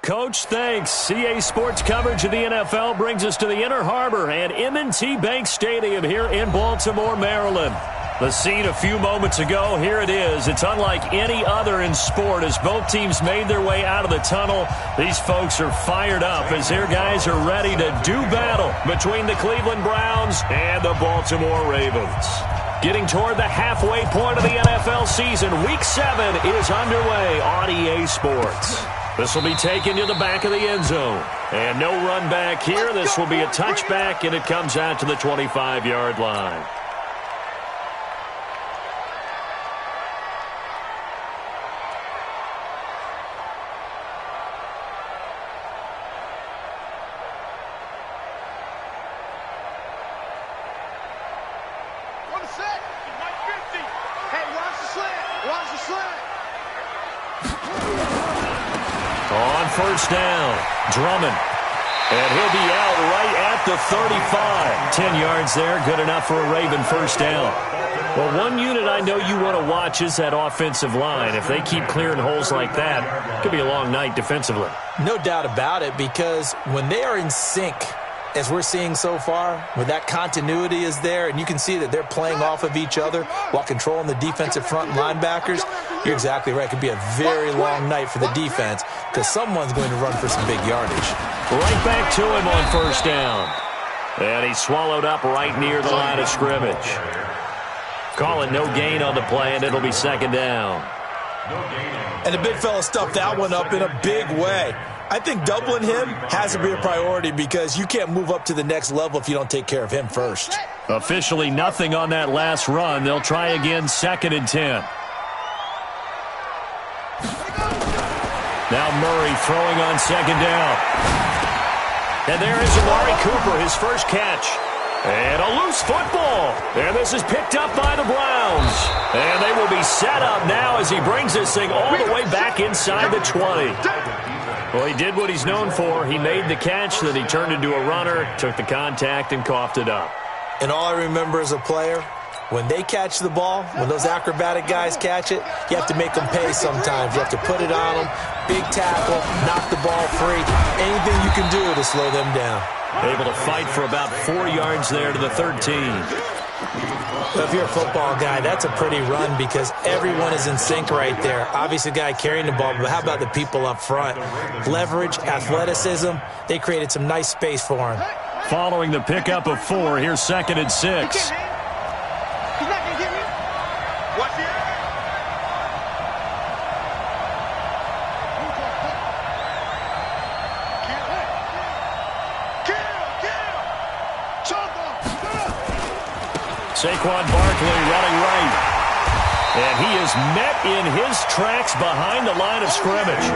Coach. Thanks. CA Sports coverage of the NFL brings us to the Inner Harbor and M&T Bank Stadium here in Baltimore, Maryland. The scene a few moments ago, here it is. It's unlike any other in sport as both teams made their way out of the tunnel. These folks are fired up as their guys are ready to do battle between the Cleveland Browns and the Baltimore Ravens. Getting toward the halfway point of the NFL season, Week 7 is underway on EA Sports. This will be taken to the back of the end zone. And no run back here. This will be a touchback, and it comes out to the 25-yard line. First down, Drummond. And he'll be out right at the 35. 10 yards there, good enough for a Raven first down. Well, one unit I know you want to watch is that offensive line. If they keep clearing holes like that, it could be a long night defensively. No doubt about it, because when they are in sync, as we're seeing so far, where that continuity is there, and you can see that they're playing off of each other while controlling the defensive front linebackers, you're exactly right. It could be a very long night for the defense because someone's going to run for some big yardage. Right back to him on first down. And he's swallowed up right near the line of scrimmage. Calling no gain on the play, and it'll be second down. And the big fella stuffed that one up in a big way. I think doubling him has to be a priority because you can't move up to the next level if you don't take care of him first. Officially nothing on that last run. They'll try again, 2nd and 10. Now Murray throwing on second down. And there is Amari Cooper, his first catch. And a loose football. And this is picked up by the Browns. And they will be set up now as he brings this thing all the way back inside the 20. Well, he did what he's known for. He made the catch, then he turned into a runner, took the contact, and coughed it up. And all I remember as a player, when they catch the ball, when those acrobatic guys catch it, you have to make them pay sometimes. You have to put it on them, big tackle, knock the ball free. Anything you can do to slow them down. Able to fight for about 4 yards there to the 13. Well, if you're a football guy, that's a pretty run because everyone is in sync right there. Obviously, the guy carrying the ball, but how about the people up front? Leverage, athleticism, they created some nice space for him. Following the pickup of 4, here's 2nd and 6. Saquon Barkley running right. And he is met in his tracks behind the line of scrimmage.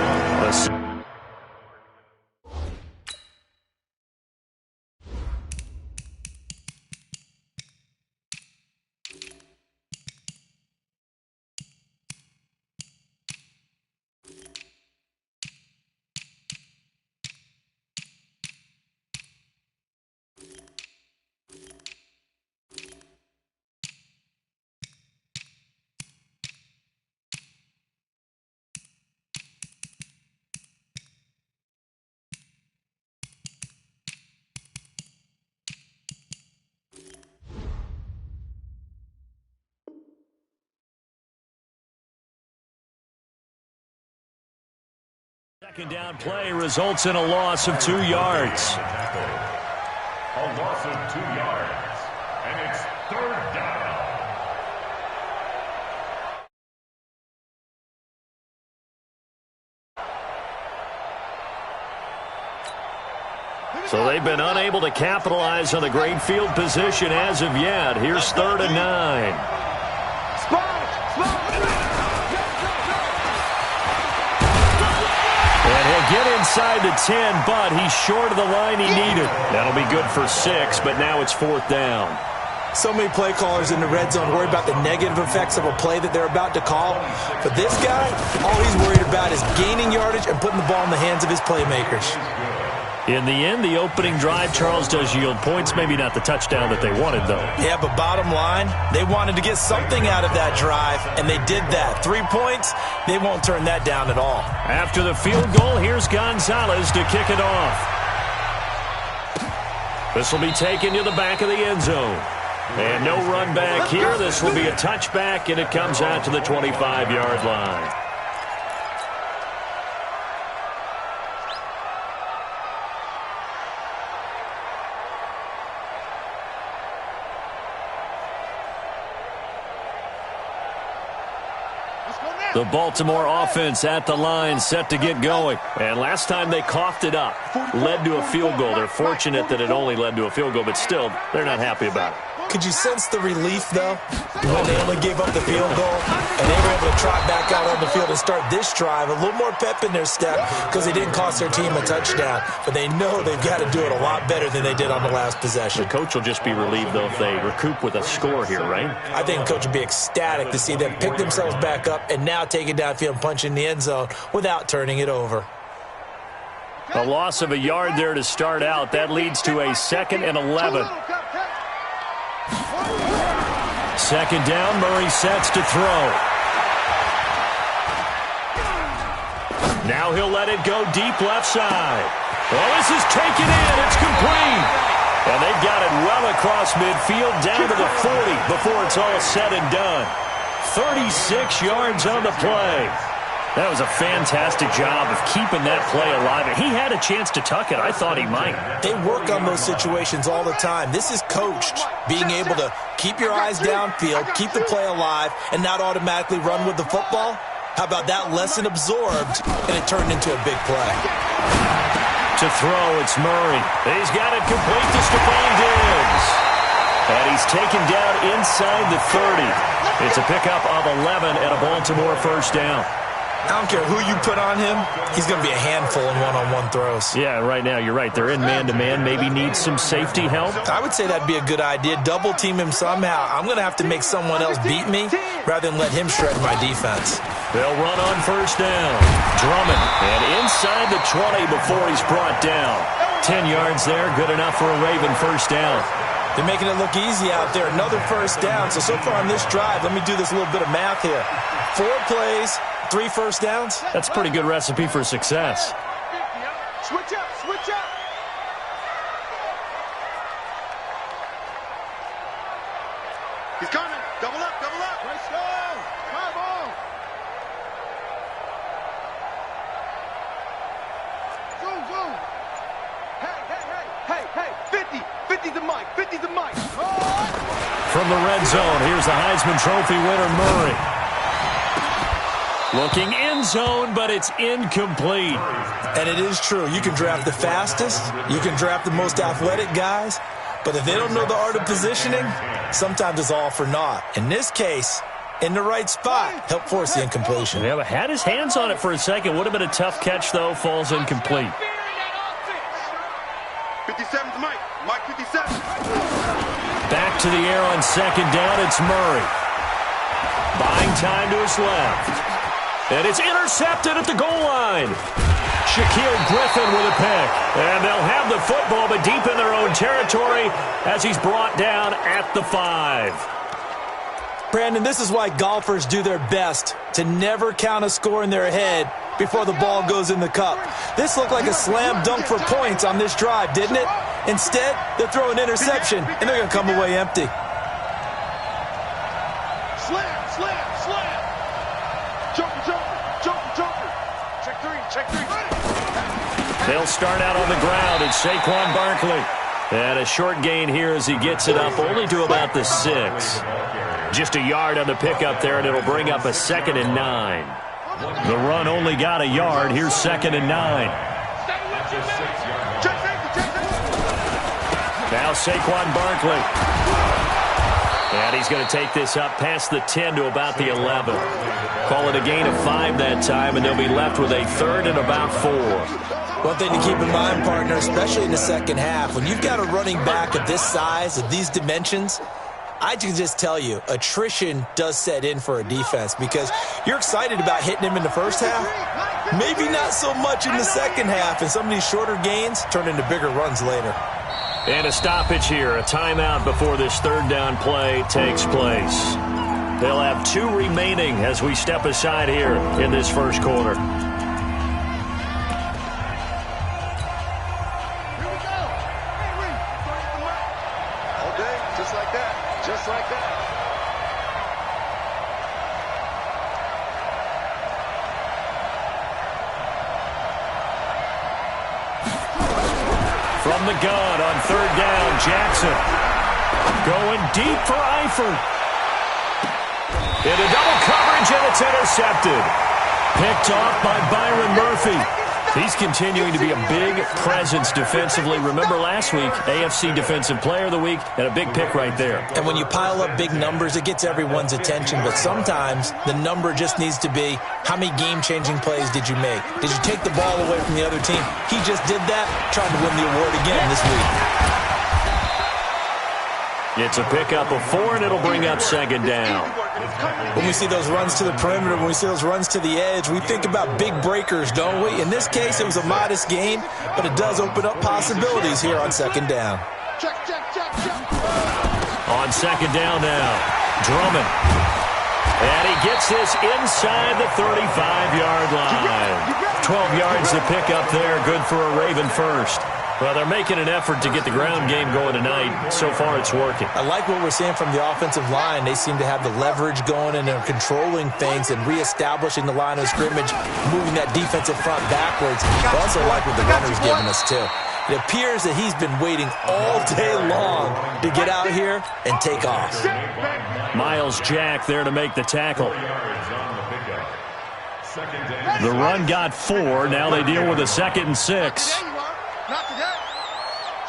Second down play results in a loss of 2 yards. A loss of 2 yards, and it's 3rd down. So they've been unable to capitalize on the great field position as of yet. Here's 3rd and 9. Get inside the 10, but he's short of the line he needed. That'll be good for 6, but now it's 4th down. So many play callers in the red zone worry about the negative effects of a play that they're about to call. But this guy, all he's worried about is gaining yardage and putting the ball in the hands of his playmakers. In the end, the opening drive, Charles, does yield points. Maybe not the touchdown that they wanted, though. Yeah, but bottom line, they wanted to get something out of that drive, and they did that. 3 points, they won't turn that down at all. After the field goal, here's Gonzalez to kick it off. This will be taken to the back of the end zone. And no run back here. This will be a touchback, and it comes out to the 25-yard line. The Baltimore offense at the line, set to get going. And last time they coughed it up, led to a field goal. They're fortunate that it only led to a field goal, but still, they're not happy about it. Could you sense the relief, though, when they only gave up the field goal and they were able to trot back out on the field and start this drive? A little more pep in their step because they didn't cost their team a touchdown. But they know they've got to do it a lot better than they did on the last possession. The coach will just be relieved, though, if they recoup with a score here, right? I think the coach will be ecstatic to see them pick themselves back up and now take it downfield and punch in the end zone without turning it over. A loss of a yard there to start out. That leads to a 2nd and 11. Second down, Murray sets to throw. Now he'll let it go deep left side. Well, this is taken in. It's complete. And they've got it well across midfield down to the 40 before it's all said and done. 36 yards on the play. That was a fantastic job of keeping that play alive. And he had a chance to tuck it. I thought he might. They work on those situations all the time. This is coached, being able to keep your eyes downfield, keep the play alive, and not automatically run with the football. How about that lesson absorbed, and it turned into a big play. To throw, it's Murray. He's got it complete to Stephon Diggs. And he's taken down inside the 30. It's a pickup of 11 and a Baltimore first down. I don't care who you put on him, he's going to be a handful in one-on-one throws. Yeah, right now, you're right. They're in man-to-man. Maybe need some safety help. I would say that'd be a good idea. Double team him somehow. I'm going to have to make someone else beat me rather than let him shred my defense. They'll run on first down. Drummond, and inside the 20 before he's brought down. 10 yards there, good enough for a Raven first down. They're making it look easy out there. Another first down. So far on this drive, let me do this little bit of math here. 4 plays, 3 first downs. That's a pretty good recipe for success. Switch up, switch up. He's coming. Double up, double up. Let's go. Come on. Zoom, zoom. Hey. 50's the mic. 50's the mic. From the red zone, here's the Heisman Trophy winner, Murray. Looking end zone, but it's incomplete. And it is true. You can draft the fastest. You can draft the most athletic guys. But if they don't know the art of positioning, sometimes it's all for naught. In this case, in the right spot, help force the incompletion. Yeah, but had his hands on it for a second. Would have been a tough catch, though. Falls incomplete. 57's Mike. Mike 57. Back to the air on second down. It's Murray. Buying time to his left. And it's intercepted at the goal line. Shaquille Griffin with a pick. And they'll have the football, but deep in their own territory as he's brought down at the 5. Brandon, this is why golfers do their best to never count a score in their head before the ball goes in the cup. This looked like a slam dunk for points on this drive, didn't it? Instead, they'll throw an interception, and they're going to come away empty. Slam. Joker. Check three. They'll start out on the ground. It's Saquon Barkley. And a short gain here as he gets it up only to about the 6. Just a yard on the pickup there, and it'll bring up a 2nd and 9. The run only got a yard. Here's 2nd and 9. Now Saquon Barkley. And he's going to take this up past the 10 to about the 11. Call it a gain of 5 that time, and they'll be left with a 3rd and about 4. One thing to keep in mind, partner, especially in the second half, when you've got a running back of this size, of these dimensions, I can just tell you, attrition does set in for a defense because you're excited about hitting him in the first half. Maybe not so much in the second half, and some of these shorter gains turn into bigger runs later. And a stoppage here, a timeout before this third down play takes place. They'll have 2 remaining as we step aside here in this first quarter. Just like that. From the gun on third down, Jackson. Going deep for Eifert. Into double coverage, and it's intercepted. Picked off by Byron Murphy. He's continuing to be a big presence defensively. Remember last week, AFC Defensive Player of the Week, and a big pick right there. And when you pile up big numbers, it gets everyone's attention. But sometimes the number just needs to be, how many game-changing plays did you make? Did you take the ball away from the other team? He just did that, trying to win the award again this week. It's a pickup of 4, and it'll bring up second down. When we see those runs to the perimeter, when we see those runs to the edge, we think about big breakers, don't we? In this case, it was a modest gain, but it does open up possibilities here on second down. On second down now, Drummond. And he gets this inside the 35-yard line. 12 yards to pick up there, good for a Raven first. Well, they're making an effort to get the ground game going tonight. So far, it's working. I like what we're seeing from the offensive line. They seem to have the leverage going, and they're controlling things and reestablishing the line of scrimmage, moving that defensive front backwards. I also like what the runner's giving us, too. It appears that he's been waiting all day long to get out here and take off. Miles Jack there to make the tackle. The run got 4. Now they deal with a 2nd and 6. Not today.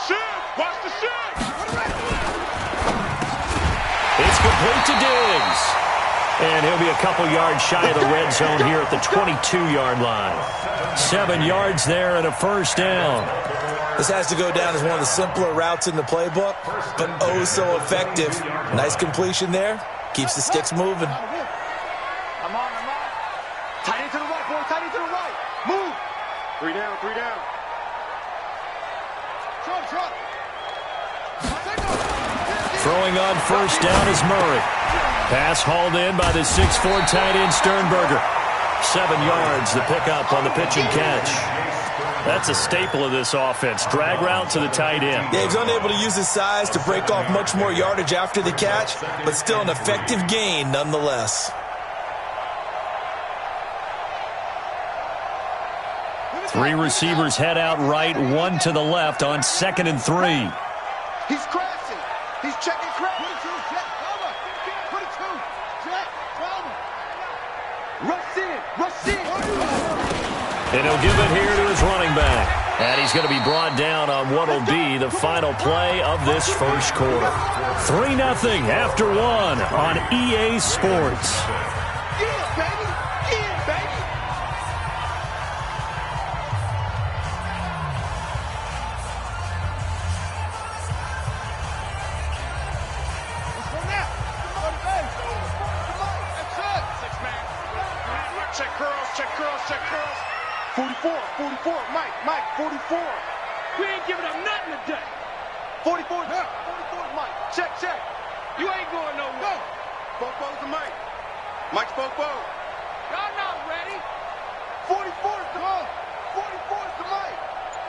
Shoot! Watch the shoot! It's complete to Diggs. And he'll be a couple yards shy of the red zone here at the 22-yard line. 7 yards there and a first down. This has to go down as one of the simpler routes in the playbook, but oh so effective. Nice completion there. Keeps the sticks moving. I'm on. Tight end to the right, boy. Tight end to the right. Move. 3 down, 3 down. Throwing on first down is Murray. Pass hauled in by the 6'4" tight end Sternberger. 7 yards, the pickup on the pitch and catch. That's a staple of this offense. Drag route to the tight end. Yeah, he's unable to use his size to break off much more yardage after the catch, but still an effective gain nonetheless. Three receivers head out right, 1 to the left on 2nd and 3. He's crashing. He's checking crash. Put it 2. Check. Rush in. And he'll give it here to his running back. And he's going to be brought down on what will be the final play of this first quarter. 3-0 after 1 on EA Sports. Yeah, baby. Check curls. 44, Mike, 44. We ain't giving up nothing today. 44 Mike. Check. You ain't going nowhere. Bobo's to Mike. Mike's Bobo. Y'all not ready. 44's to Mike.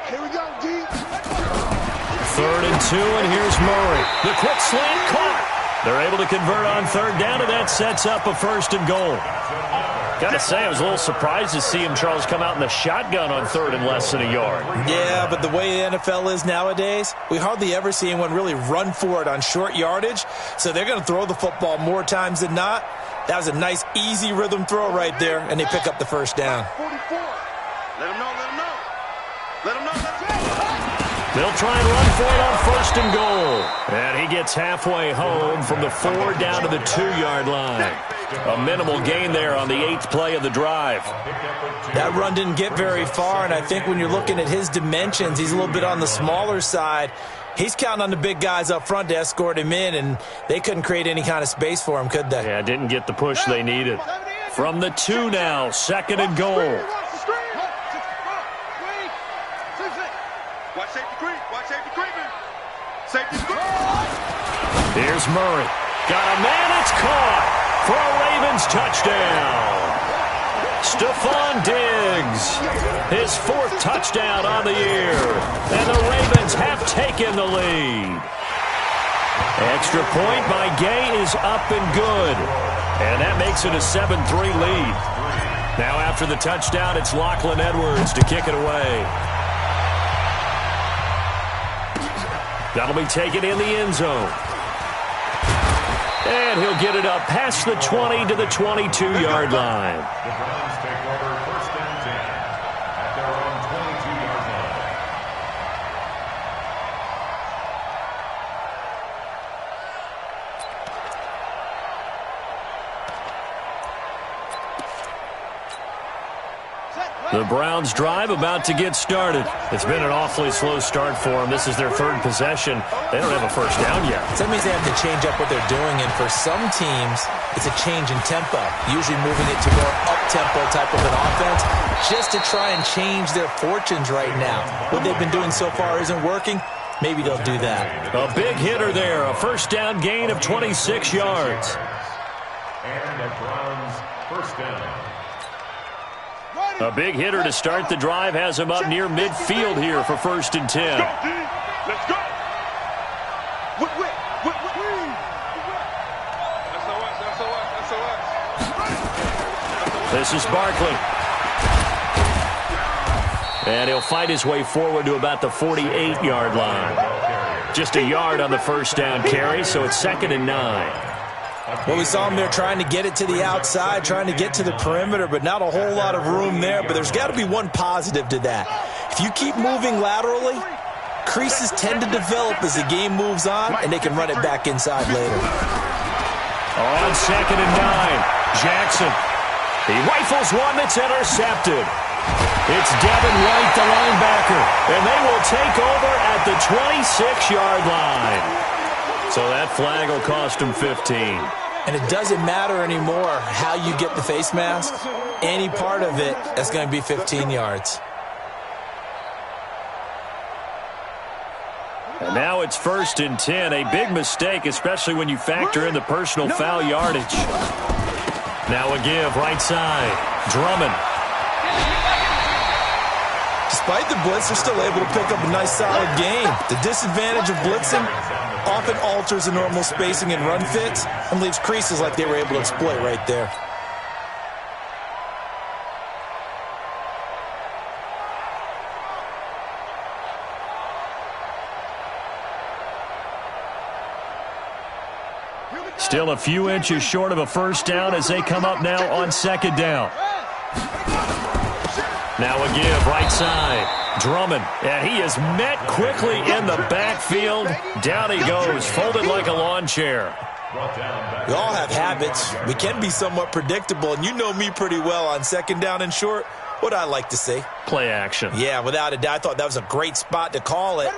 Here we go, D. 3rd and 2, and here's Murray. The quick slant caught. They're able to convert on third down, and that sets up a 1st and goal. Got to say, I was a little surprised to see him, Charles, come out in the shotgun on 3rd and less than a yard. Yeah, but the way the NFL is nowadays, we hardly ever see anyone really run for it on short yardage. So they're going to throw the football more times than not. That was a nice, easy rhythm throw right there, and they pick up the first down. 44. Let him know. They'll try and run for it on 1st and goal. And he gets halfway home from the 4 down to the 2-yard line. A minimal gain there on the 8th play of the drive. That run didn't get very far, and I think when you're looking at his dimensions, he's a little bit on the smaller side. He's counting on the big guys up front to escort him in, and they couldn't create any kind of space for him, could they? Yeah, didn't get the push they needed. From the 2 now, 2nd and goal. Watch safety creep. Watch safety creeping. Safety creep. Here's Murray. Got a man. It's caught for a Ravens touchdown. Stephon Diggs, his 4th touchdown on the year. And the Ravens have taken the lead. Extra point by Gay is up and good. And that makes it a 7-3 lead. Now after the touchdown, it's Lachlan Edwards to kick it away. That'll be taken in the end zone. And he'll get it up past the 20 to the 22-yard line. The Browns take over 1st and 10 at their own 22-yard line. The Browns drive about to get started. It's been an awfully slow start for them. This is their 3rd possession. They don't have a first down yet. So that means they have to change up what they're doing, and for some teams, it's a change in tempo, usually moving it to more up-tempo type of an offense, just to try and change their fortunes right now. What they've been doing so far isn't working. Maybe they'll do that. A big hitter there, a first down gain of 26 yards. And the Browns' first down. A big hitter to start the drive has him up near midfield here for 1st and 10. Let's go. This is Barkley. And he'll fight his way forward to about the 48-yard line. Just a yard on the first down carry, so it's 2nd and 9. Well, we saw him there trying to get it to the outside, trying to get to the perimeter, but not a whole lot of room there. But there's got to be one positive to that. If you keep moving laterally, creases tend to develop as the game moves on, and they can run it back inside later. On 2nd and 9, Jackson. He rifles one that's intercepted. It's Devin White, the linebacker, and they will take over at the 26-yard line. So that flag will cost him 15. And it doesn't matter anymore how you get the face mask. Any part of it, that's going to be 15 yards. And now it's 1st and 10. A big mistake, especially when you factor in the personal foul yardage. Now a give, right side. Drummond. Despite the blitz, they're still able to pick up a nice solid gain. The disadvantage of blitzing often alters the normal spacing and run fits and leaves creases like they were able to exploit right there. Still a few inches short of a first down as they come up now on 2nd down. Now a give, right side. Drummond, and he is met quickly in the backfield. Down he goes, folded like a lawn chair. We all have habits. We can be somewhat predictable, and you know me pretty well on 2nd down and short. What I like to say. Play action. Yeah, without a doubt, I thought that was a great spot to call it.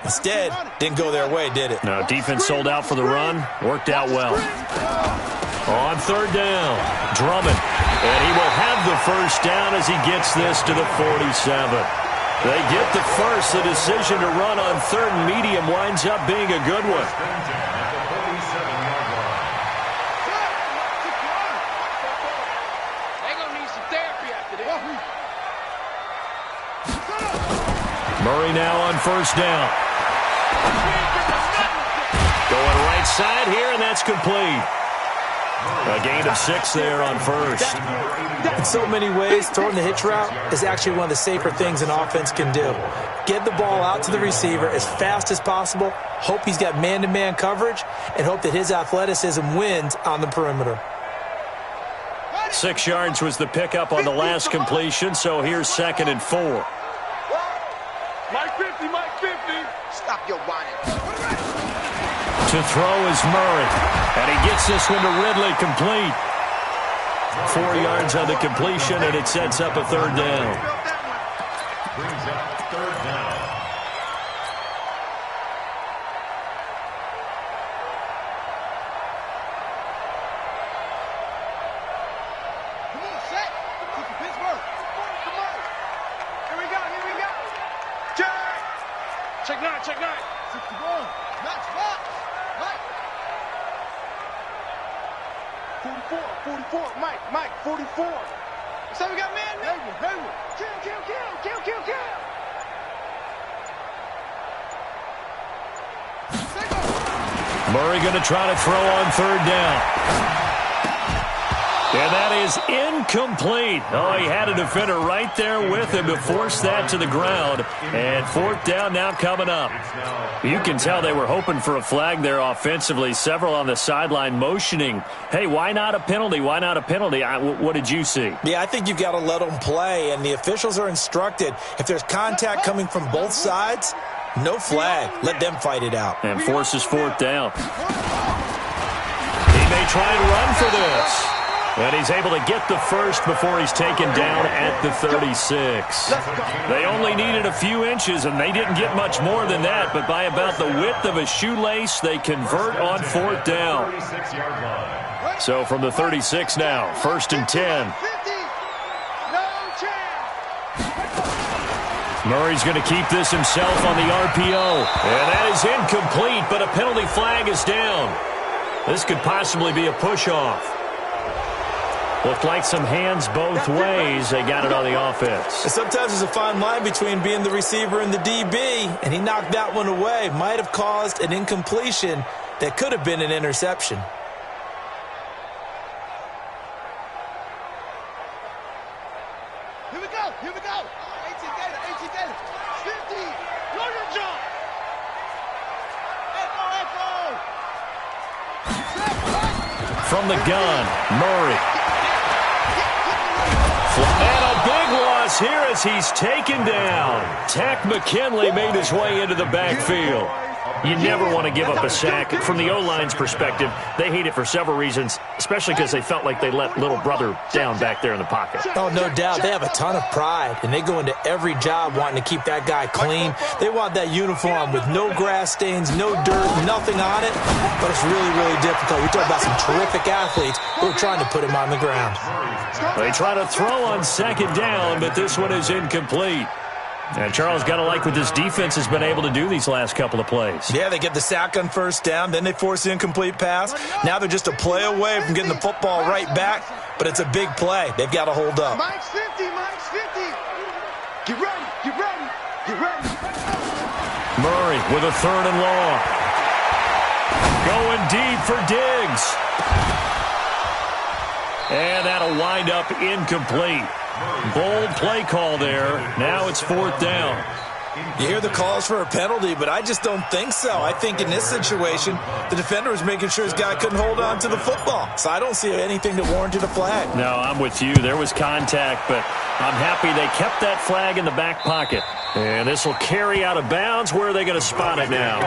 Instead, didn't go their way, did it? No, defense sold out for the run. Worked out well. On 3rd down, Drummond. And he will have the first down as he gets this to the 47. They get the first. The decision to run on 3rd and medium winds up being a good one. They're going to need some therapy after this. Murray now on 1st down. Going right side here, and that's complete. A gain of 6 there on 1st. In so many ways, throwing the hitch route is actually one of the safer things an offense can do. Get the ball out to the receiver as fast as possible, hope he's got man-to-man coverage, and hope that his athleticism wins on the perimeter. 6 yards was the pickup on the last completion, so here's 2nd and 4. Mike 50, Mike 50. Stop your whining. To throw is Murray, and he gets this one to Ridley complete. 4 yards on the completion, and it sets up a 3rd down. Brings up 3rd down. nine, check nine. 61. Max, Max. Mike. 44, Mike, 44. So we got man. Hayward. Kill. Murray going to try to throw on third down. And that is incomplete. Oh, he had a defender right there with him to force that to the ground. And fourth down now coming up. You can tell they were hoping for a flag there offensively. Several on the sideline motioning. Hey, why not a penalty? Why not a penalty? What did you see? Yeah, I think you've got to let them play. And the officials are instructed, if there's contact coming from both sides, no flag. Let them fight it out. And forces fourth down. He may try and run for this. And he's able to get the first before he's taken down at the 36. They only needed a few inches, and they didn't get much more than that. But by about the width of a shoelace, they convert on fourth down. So from the 36 now, 1st and 10. Murray's going to keep this himself on the RPO. And that is incomplete, but a penalty flag is down. This could possibly be a push-off. Looked like some hands both ways. They got it on the offense. Sometimes there's a fine line between being the receiver and the DB, and he knocked that one away. Might have caused an incompletion that could have been an interception. Here we go. 18 Gator. 50. Lawyer John. Echo. From the gun, Murray. And a big loss here as he's taken down. Tack McKinley made his way into the backfield. You never want to give up a sack. From the O-line's perspective, they hate it for several reasons, especially because they felt like they let little brother down back there in the pocket. Oh, no doubt. They have a ton of pride, and they go into every job wanting to keep that guy clean. They want that uniform with no grass stains, no dirt, nothing on it. But it's really, really difficult. We talk about some terrific athletes who are trying to put him on the ground. They try to throw on second down, but this one is incomplete. And Charles, got to like what this defense has been able to do these last couple of plays. Yeah, they get the sack on first down, then they force the incomplete pass. Now they're just a play away from getting the football right back, but it's a big play. They've got to hold up. Mike's 50. Get ready. Murray with a third and long. Going deep for Diggs. And that'll wind up incomplete. Bold play call there. Now it's fourth down. You hear the calls for a penalty, but I just don't think so. I think in this situation, the defender was making sure his guy couldn't hold on to the football. So I don't see anything that warranted a flag. No, I'm with you. There was contact, but I'm happy they kept that flag in the back pocket. And this will carry out of bounds. Where are they going to spot it now?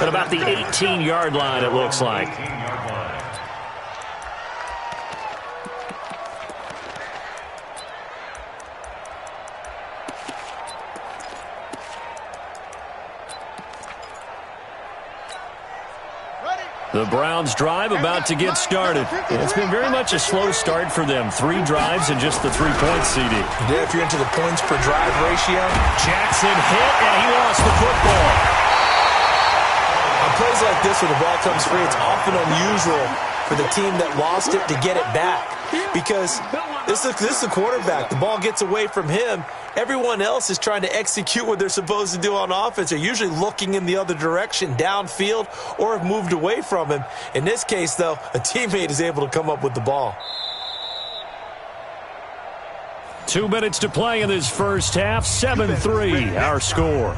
At about the 18-yard line, it looks like. The Browns drive about to get started. It's been very much a slow start for them. 3 drives and just the 3 points, CD. Yeah, if you're into the points per drive ratio. Jackson hit, and he lost the football. On plays like this where the ball comes free, it's often unusual for the team that lost it to get it back. Because this is the quarterback. The ball gets away from him. Everyone else is trying to execute what they're supposed to do on offense. They're usually looking in the other direction, downfield, or have moved away from him. In this case, though, a teammate is able to come up with the ball. 2 minutes to play in this first half. 7-3, our score.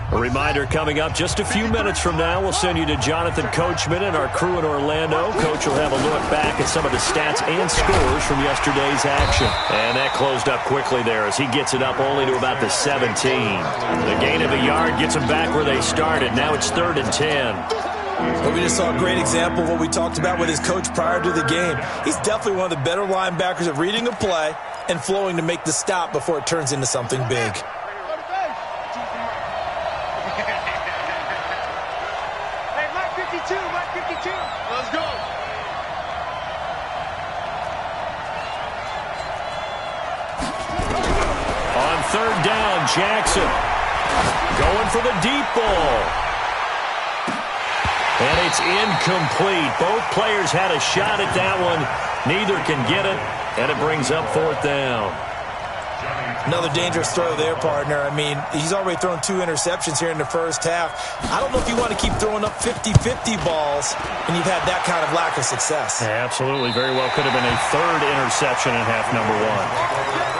A reminder coming up just a few minutes from now. We'll send you to Jonathan Coachman and our crew in Orlando. Coach will have a look back at some of the stats and scores from yesterday's action. And that closed up quickly there as he gets it up only to about the 17. The gain of a yard gets them back where they started. Now it's 3rd and 10. Well, we just saw a great example of what we talked about with his coach prior to the game. He's definitely one of the better linebackers at reading a play and flowing to make the stop before it turns into something big. Let's go. On 3rd down, Jackson. Going for the deep ball. And it's incomplete. Both players had a shot at that one. Neither can get it, and it brings up fourth down. Another dangerous throw there, partner. I mean, he's already thrown 2 interceptions here in the first half. I don't know if you want to keep throwing up 50-50 balls when you've had that kind of lack of success. Yeah, absolutely. Very well could have been a third interception in half number 1.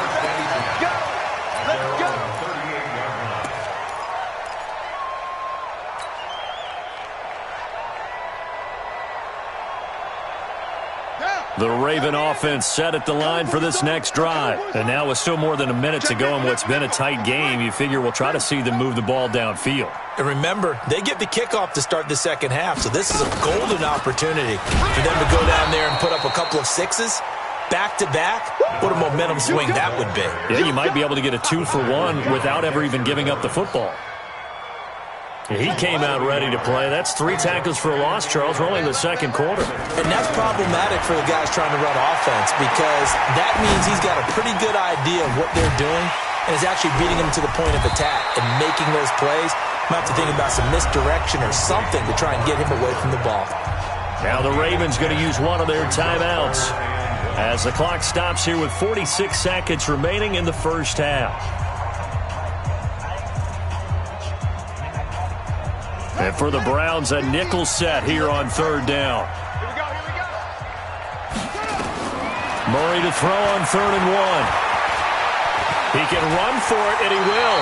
The Raven offense set at the line for this next drive. And now with still more than a minute to go in what's been a tight game, you figure we'll try to see them move the ball downfield. And remember, they get the kickoff to start the second half, so this is a golden opportunity for them to go down there and put up a couple of sixes back-to-back. What a momentum swing that would be. Yeah, you might be able to get a 2-for-1 without ever even giving up the football. He came out ready to play. That's 3 tackles for a loss, Charles. We're only in the second quarter. And that's problematic for the guys trying to run offense because that means he's got a pretty good idea of what they're doing and is actually beating them to the point of attack and making those plays. Might have to think about some misdirection or something to try and get him away from the ball. Now the Ravens going to use one of their timeouts as the clock stops here with 46 seconds remaining in the first half. And for the Browns, a nickel set here on third down. Here we go, here we go. Murray to throw on 3rd and 1. He can run for it, and he will.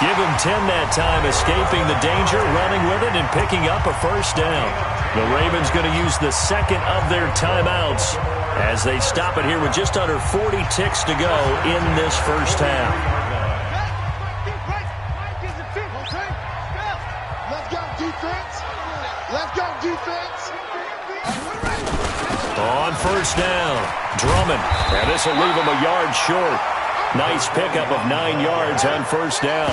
Give him 10 that time, escaping the danger, running with it, and picking up a first down. The Ravens going to use the second of their timeouts as they stop it here with just under 40 ticks to go in this first half. On first down, Drummond. And this will leave him a yard short. Nice pickup of 9 yards on first down.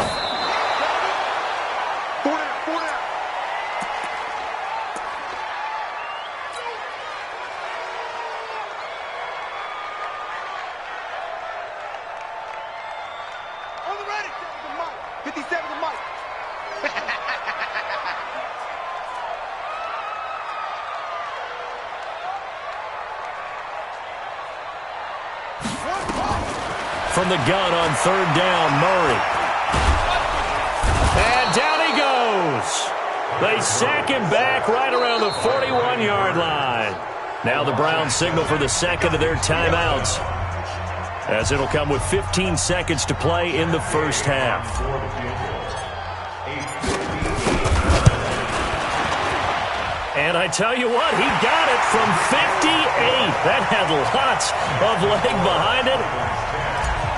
On the ready. 57 to Mike. From the gun on third down, Murray. And down he goes. They sack him back right around the 41-yard line. Now the Browns signal for the second of their timeouts, as it'll come with 15 seconds to play in the first half. And I tell you what, he got it from 58. That had lots of leg behind it.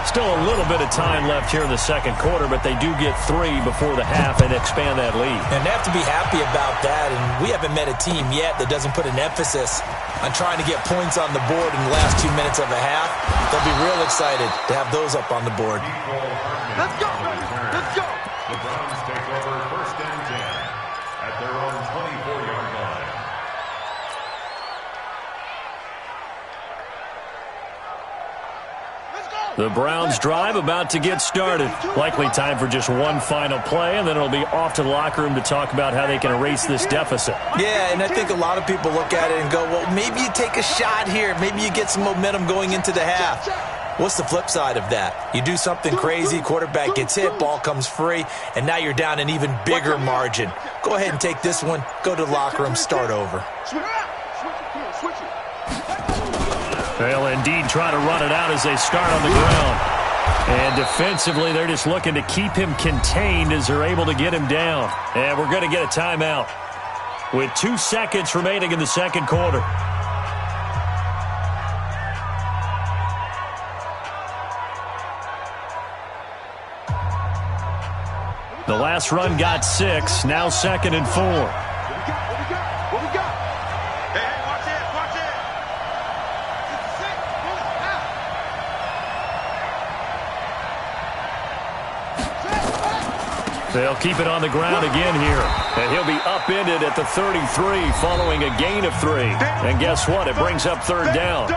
Still a little bit of time left here in the second quarter, but they do get 3 before the half and expand that lead. And they have to be happy about that, and we haven't met a team yet that doesn't put an emphasis on trying to get points on the board in the last 2 minutes of a half. They'll be real excited to have those up on the board. Let's go, baby. Let's go. The Browns take over 1st and 10 at their own 24-yard line. The Browns drive about to get started. Likely time for just one final play, and then it'll be off to the locker room to talk about how they can erase this deficit. Yeah, and I think a lot of people look at it and go, well, maybe you take a shot here. Maybe you get some momentum going into the half. What's the flip side of that? You do something crazy, quarterback gets hit, ball comes free, and now you're down an even bigger margin. Go ahead and take this one, go to the locker room, start over. They'll indeed try to run it out as they start on the ground. And defensively, they're just looking to keep him contained as they're able to get him down. And we're going to get a timeout with 2 seconds remaining in the second quarter. The last run got 6, now 2nd and 4. What we got? Hey, watch it, watch it. They'll keep it on the ground again here. And he'll be upended at the 33 following a gain of 3. And guess what? It brings up 3rd down.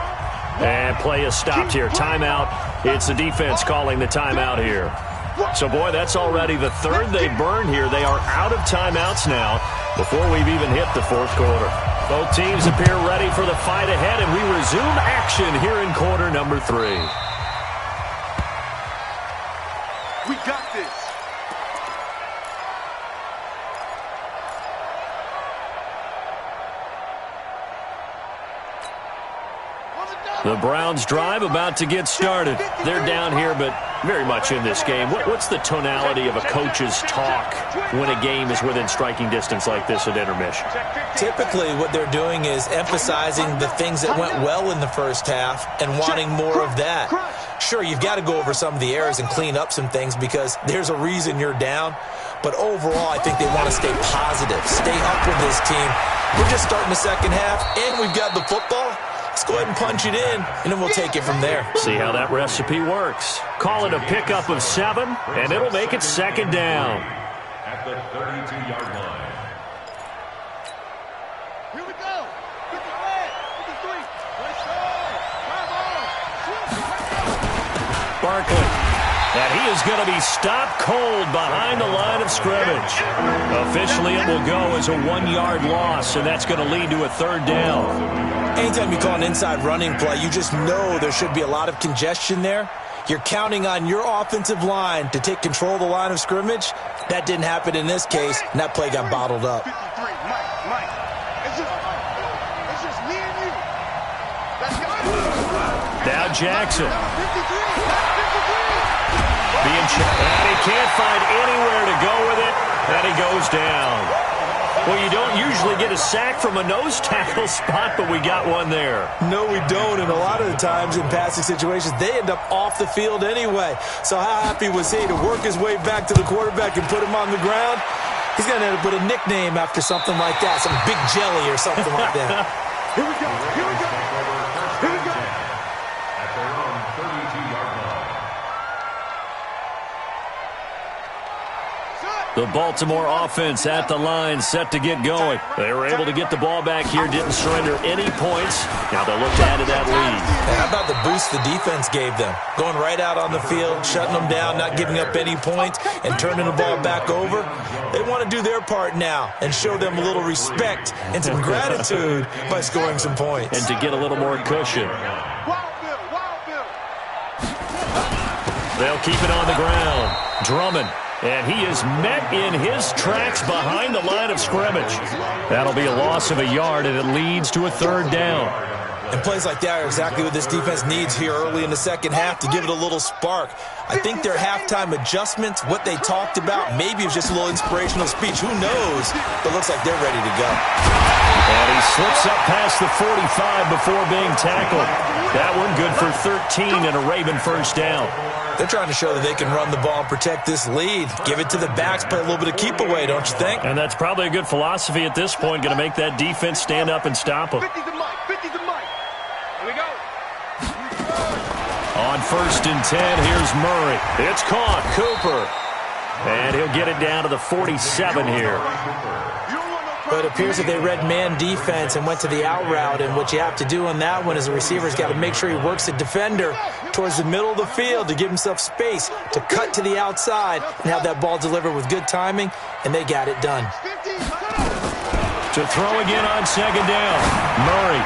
And play is stopped here. Timeout. It's the defense calling the timeout here. So, boy, that's already the third they burned here. They are out of timeouts now before we've even hit the fourth quarter. Both teams appear ready for the fight ahead, and we resume action here in quarter number 3. We got this. The Browns drive about to get started. They're down here, but very much in this game. What's the tonality of a coach's talk when a game is within striking distance like this at intermission? Typically, what they're doing is emphasizing the things that went well in the first half and wanting more of that. Sure, you've got to go over some of the errors and clean up some things because there's a reason you're down. But overall, I think they want to stay positive, stay up with this team. We're just starting the second half, and we've got the football. Let's go ahead and punch it in, and then we'll take it from there. See how that recipe works. Call it a pickup of 7, and it'll make it second down. At the 32-yard line. Here we go. 55, 53. Let's go. Barkley. And he is going to be stopped cold behind the line of scrimmage. Officially, it will go as a 1-yard loss, and that's going to lead to a third down. Anytime you call an inside running play, you just know there should be a lot of congestion there. You're counting on your offensive line to take control of the line of scrimmage. That didn't happen in this case, and that play got bottled up. 53, Mike. It's just me and you. Let's go. Now Jackson. 53. Being checked. And he can't find anywhere to go with it, and he goes down. Well, you don't usually get a sack from a nose tackle spot, but we got one there. No, we don't, and a lot of the times in passing situations, they end up off the field anyway. So how happy was he to work his way back to the quarterback and put him on the ground? He's going to end up with a nickname after something like that, some Big Jelly or something like that. Here we go. Here we go. Here we go. At their own 32-yard line. The Baltimore offense at the line, set to get going. They were able to get the ball back here, didn't surrender any points. Now they'll look to add to that lead. And how about the boost the defense gave them? Going right out on the field, shutting them down, not giving up any points, and turning the ball back over. They want to do their part now and show them a little respect and some gratitude by scoring some points. And to get a little more cushion. Wild Bill. They'll keep it on the ground. Drummond. And he is met in his tracks behind the line of scrimmage. That'll be a loss of a yard, and it leads to a third down. And plays like that are exactly what this defense needs here early in the second half to give it a little spark. I think their halftime adjustments, what they talked about, maybe it was just a little inspirational speech. Who knows? But it looks like they're ready to go. And he slips up past the 45 before being tackled. That one good for 13 and a Raven first down. They're trying to show that they can run the ball and protect this lead. Give it to the backs, play a little bit of keep away, don't you think? And that's probably a good philosophy at this point, going to make that defense stand up and stop them. 50 to Mike. 50 to Mike. Here we go. On 1st and 10, here's Murray. It's caught. Cooper. And he'll get it down to the 47 here. But it appears that they read man defense and went to the out route. And what you have to do on that one is the receiver's got to make sure he works the defender towards the middle of the field to give himself space to cut to the outside and have that ball delivered with good timing. And they got it done. To throw again on second down. Murray.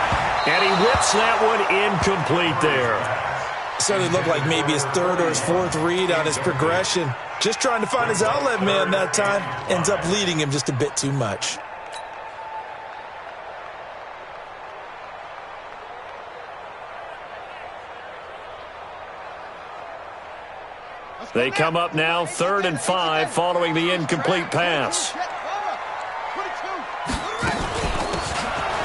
And he whips that one incomplete there. Certainly looked like maybe his third or his fourth read on his progression. Just trying to find his outlet man that time. Ends up leading him just a bit too much. They come up now 3rd and 5 following the incomplete pass.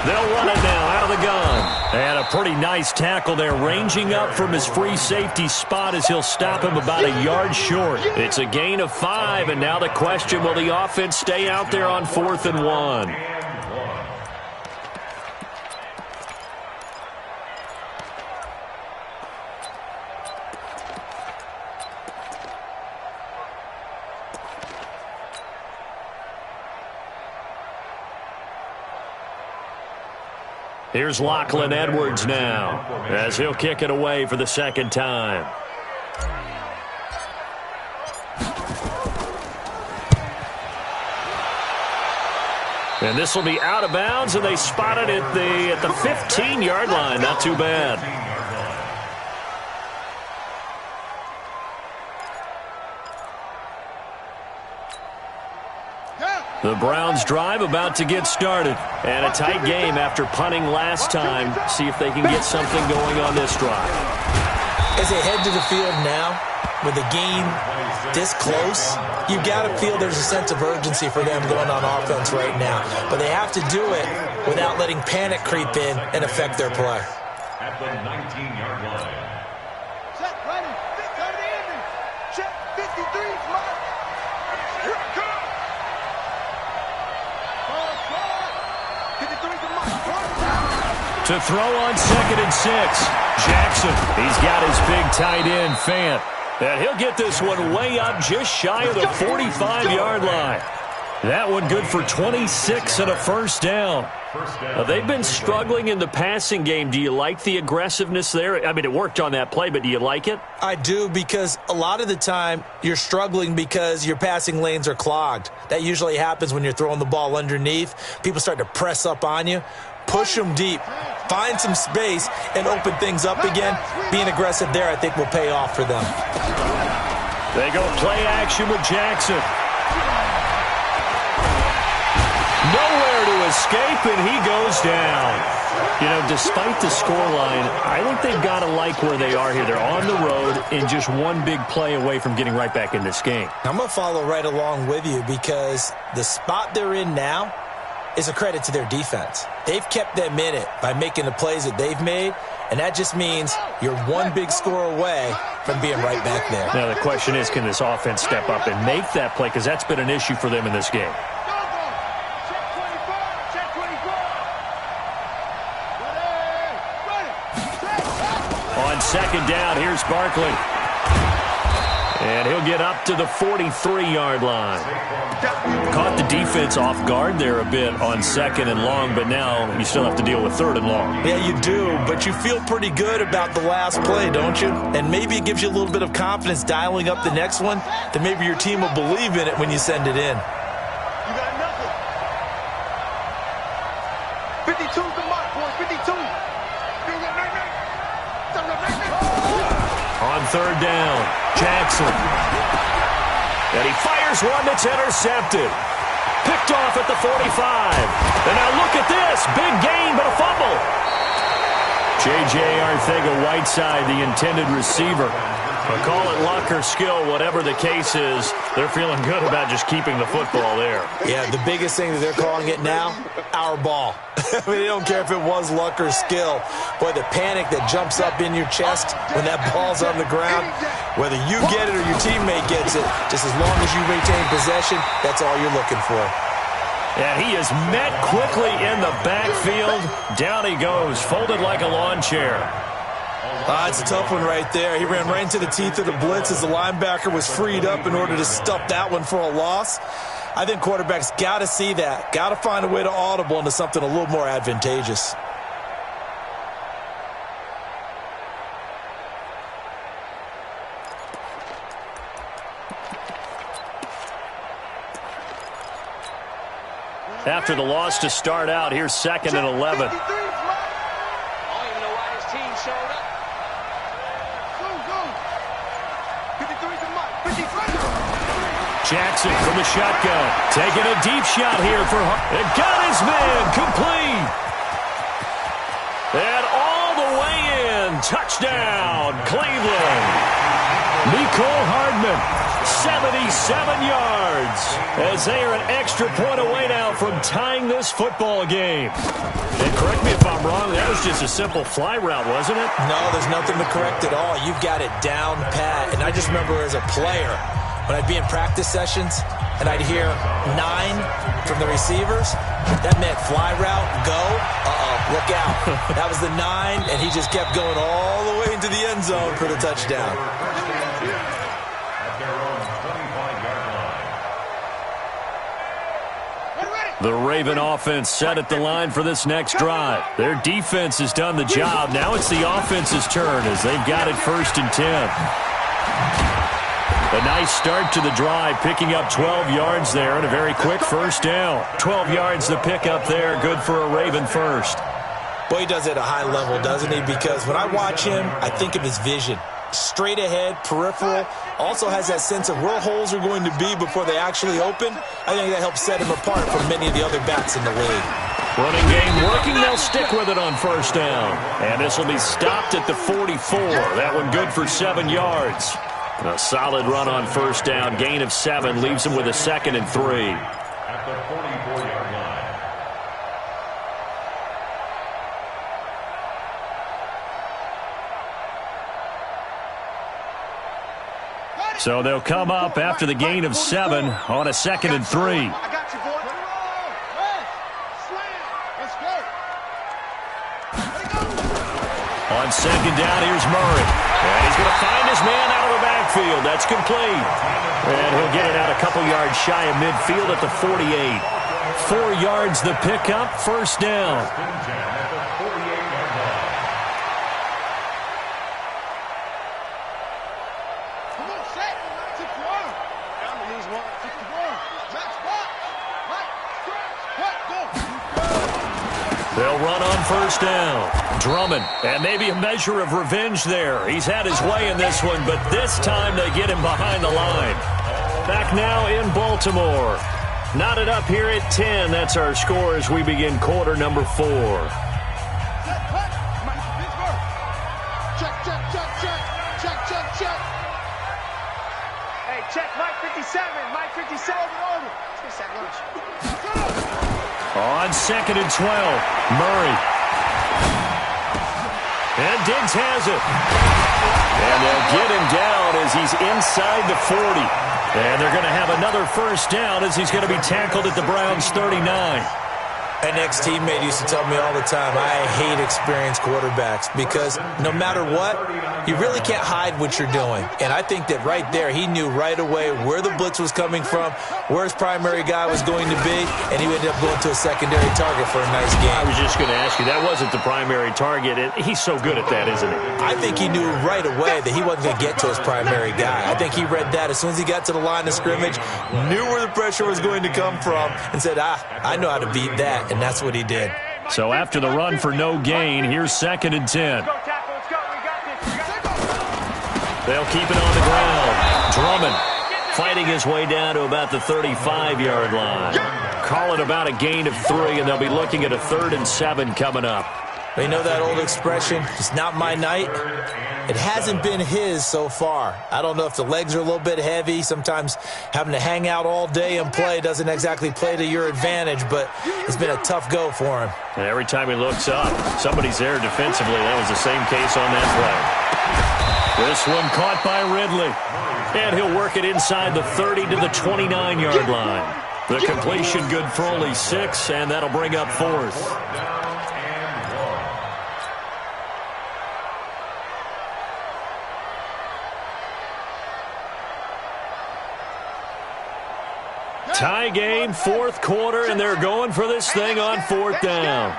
They'll run it now out of the gun. And a pretty nice tackle there, ranging up from his free safety spot as he'll stop him about a yard short. It's a gain of 5, and now the question, will the offense stay out there on 4th and 1? Here's Lachlan Edwards now as he'll kick it away for the second time. And this will be out of bounds, and they spot it at the 15-yard line. Not too bad. The Browns drive about to get started. And a tight game after punting last time. See if they can get something going on this drive. As they head to the field now, with the game this close, you've got to feel there's a sense of urgency for them going on offense right now. But they have to do it without letting panic creep in and affect their play. At the 19-yard line. Set, ready, turn the ending. Check, 53's mark. Here it comes. 53's the mark. To throw on 2nd and 6. Jackson, he's got his big tight end, Fant. And he'll get this one way up just shy of the 45-yard line. That one good for 26 and a first down. They've been struggling in the passing game. Do you like the aggressiveness there? I mean, it worked on that play, but do you like it? I do, because a lot of the time you're struggling because your passing lanes are clogged. That usually happens when you're throwing the ball underneath. People start to press up on you. Push them deep. Find some space and open things up again. Being aggressive there, I think, will pay off for them. They go play action with Jackson. Nowhere to escape, and he goes down. You know, despite the scoreline, I think they've got to like where they are here. They're on the road and just one big play away from getting right back in this game. I'm going to follow right along with you, because the spot they're in now is a credit to their defense. They've kept them in it by making the plays that they've made, and that just means you're one big score away from being right back there. Now the question is, can this offense step up and make that play? Because that's been an issue for them in this game. On 2nd down, here's Barkley. And he'll get up to the 43-yard line. Caught the defense off guard there a bit on 2nd and long, but now you still have to deal with 3rd and long. Yeah, you do, but you feel pretty good about the last play, don't you? And maybe it gives you a little bit of confidence dialing up the next one, that maybe your team will believe in it when you send it in. You got nothing. 52's the mark, boys. 52. On 3rd down, Jackson. And he fires one that's intercepted. Picked off at the 45. And now look at this. Big gain, but a fumble. J.J. Arcega-Whiteside, the intended receiver. But call it luck or skill, whatever the case is, they're feeling good about just keeping the football there. Yeah, the biggest thing that they're calling it now, our ball. I mean, they don't care if it was luck or skill. Boy, the panic that jumps up in your chest when that ball's on the ground, whether you get it or your teammate gets it, just as long as you retain possession, that's all you're looking for. And he is met quickly in the backfield. Down he goes, folded like a lawn chair. It's a tough one right there. He ran right into the teeth of the blitz as the linebacker was freed up in order to stuff that one for a loss. I think quarterbacks got to see that. Got to find a way to audible into something a little more advantageous. After the loss to start out, here's 2nd and 11. Jackson from the shotgun, taking a deep shot here for and got his man complete. And all the way in, touchdown, Cleveland. Nicole Hardman, 77 yards, as they are an extra point away now from tying this football game. And correct me if I'm wrong, that was just a simple fly route, wasn't it? No, there's nothing to correct at all. You've got it down pat. And I just remember as a player, when I'd be in practice sessions and I'd hear 9 from the receivers, that meant fly route, go, look out. That was the 9, and he just kept going all the way into the end zone for the touchdown. The Raven offense set at the line for this next drive. Their defense has done the job. Now it's the offense's turn as they've got it 1st and 10. A nice start to the drive, picking up 12 yards there and a very quick first down. 12 yards to pick up there, good for a Raven first. Boy, he does it at a high level, doesn't he? Because when I watch him, I think of his vision. Straight ahead, peripheral, also has that sense of where holes are going to be before they actually open. I think that helps set him apart from many of the other backs in the league. Running game working, they'll stick with it on first down. And this will be stopped at the 44. That one good for 7 yards. A solid run on first down, gain of 7, leaves him with a 2nd and 3. At the 44-yard line. So they'll come up after the gain of 7 on a 2nd and 3. I got you, boy. Slam. Let's go. On 2nd down, here's Murray. And he's going to find his man out of the backfield. That's complete. And he'll get it out a couple yards shy of midfield at the 48. 4 yards the pickup, first down. They'll run on first down. Drummond, and maybe a measure of revenge there. He's had his way in this one, but this time they get him behind the line. Back now in Baltimore. Knotted up here at 10. That's our score as we begin quarter number 4. Hey, check Mike 57. Mike 57. Let's get lunch. On 2nd and 12, Murray. And Diggs has it. And they'll get him down as he's inside the 40. And they're going to have another first down as he's going to be tackled at the Browns' 39. An ex-teammate used to tell me all the time, I hate experienced quarterbacks because no matter what, you really can't hide what you're doing. And I think that right there, he knew right away where the blitz was coming from, where his primary guy was going to be, and he ended up going to a secondary target for a nice game. I was just going to ask you, that wasn't the primary target. He's so good at that, isn't he? I think he knew right away that he wasn't going to get to his primary guy. I think he read that as soon as he got to the line of scrimmage, knew where the pressure was going to come from, and said, I know how to beat that. And that's what he did. So after the run for no gain, here's 2nd and 10. They'll keep it on the ground. Drummond fighting his way down to about the 35-yard line. Call it about a gain of 3, and they'll be looking at a 3rd and 7 coming up. You know that old expression, it's not my night? It hasn't been his so far. I don't know if the legs are a little bit heavy. Sometimes having to hang out all day and play doesn't exactly play to your advantage, but it's been a tough go for him. And every time he looks up, somebody's there defensively. That was the same case on that play. This one caught by Ridley. And he'll work it inside the 30 to the 29-yard line. The completion good for only 6, and that'll bring up 4th. Tie game, 4th quarter, and they're going for this thing on 4th down.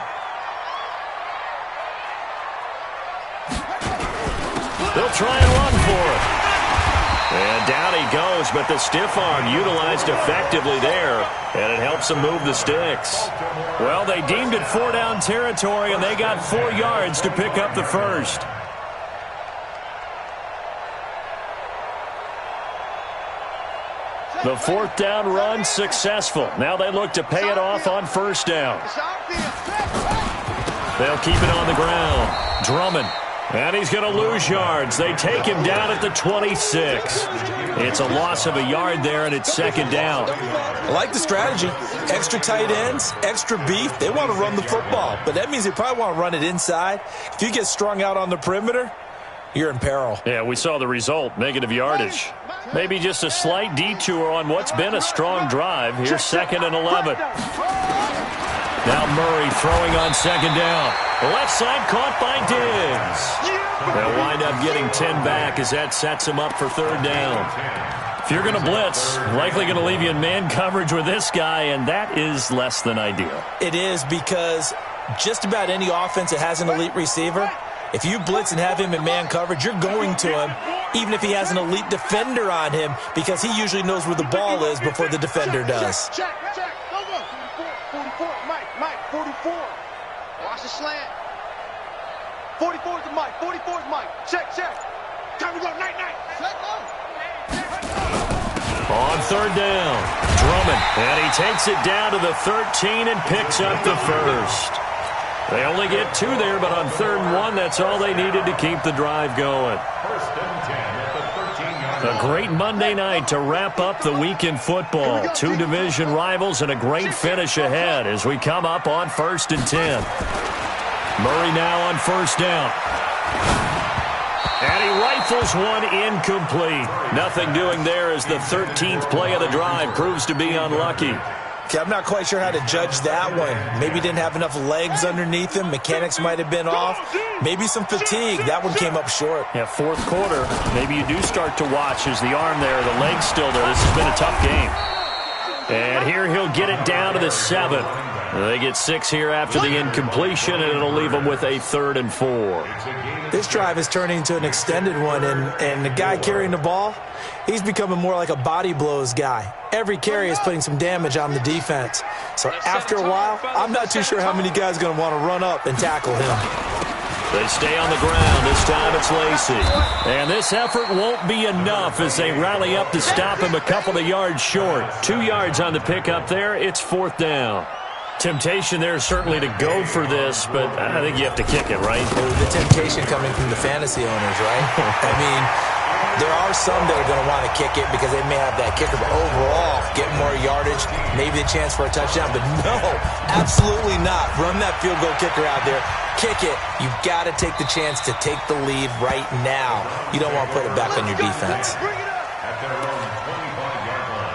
They'll try and run for it. And down he goes, but the stiff arm utilized effectively there, and it helps them move the sticks. Well, they deemed it 4-down territory, and they got 4 yards to pick up the first. The 4th down run successful. Now they look to pay it off on first down. They'll keep it on the ground. Drummond. And he's going to lose yards. They take him down at the 26. It's a loss of a yard there, and it's 2nd down. I like the strategy. Extra tight ends, extra beef. They want to run the football, but that means they probably want to run it inside. If you get strung out on the perimeter, you're in peril. Yeah, we saw the result, negative yardage. Maybe just a slight detour on what's been a strong drive. Here's 2nd and 11. Now Murray throwing on 2nd down. Left side caught by Diggs. They'll wind up getting 10 back as that sets him up for 3rd down. If you're going to blitz, likely going to leave you in man coverage with this guy, and that is less than ideal. It is, because just about any offense that has an elite receiver, if you blitz and have him in man coverage, you're going to him even if he has an elite defender on him, because he usually knows where the ball is before the defender does. Check. Go. 44. Mike, 44. Watch the slant. 44 is the Mike. 44 is Mike. Check. Time to go. Night. Set, go. On third down, Drummond, and he takes it down to the 13 and picks up the first. They only get 2 there, but on 3rd and 1, that's all they needed to keep the drive going. First and 10 at the 13-yard line. A great Monday night to wrap up the week in football. 2 division rivals and a great finish ahead as we come up on 1st and 10. Murray now on 1st down. And he rifles one incomplete. Nothing doing there as the 13th play of the drive proves to be unlucky. Okay, I'm not quite sure how to judge that one. Maybe didn't have enough legs underneath him. Mechanics might have been off. Maybe some fatigue. That one came up short. Yeah, 4th quarter, maybe you do start to watch as the arm there, the leg's still there. This has been a tough game. And here he'll get it down to the 7. They get 6 here after the incompletion, and it'll leave them with a 3rd and 4. This drive is turning into an extended one, and the guy carrying the ball, he's becoming more like a body blows guy. Every carry is putting some damage on the defense. So after a while, I'm not too sure how many guys are going to want to run up and tackle him. They stay on the ground. This time it's Lacey. And this effort won't be enough as they rally up to stop him a couple of yards short. 2 yards on the pickup there. It's 4th down. Temptation there certainly to go for this, but I think you have to kick it, right? The temptation coming from the fantasy owners, right? I mean, there are some that are going to want to kick it because they may have that kicker, but overall, get more yardage, maybe a chance for a touchdown, but no, absolutely not. Run that field goal kicker out there. Kick it. You've got to take the chance to take the lead right now. You don't want to put it back on your defense. At their own 25-yard line.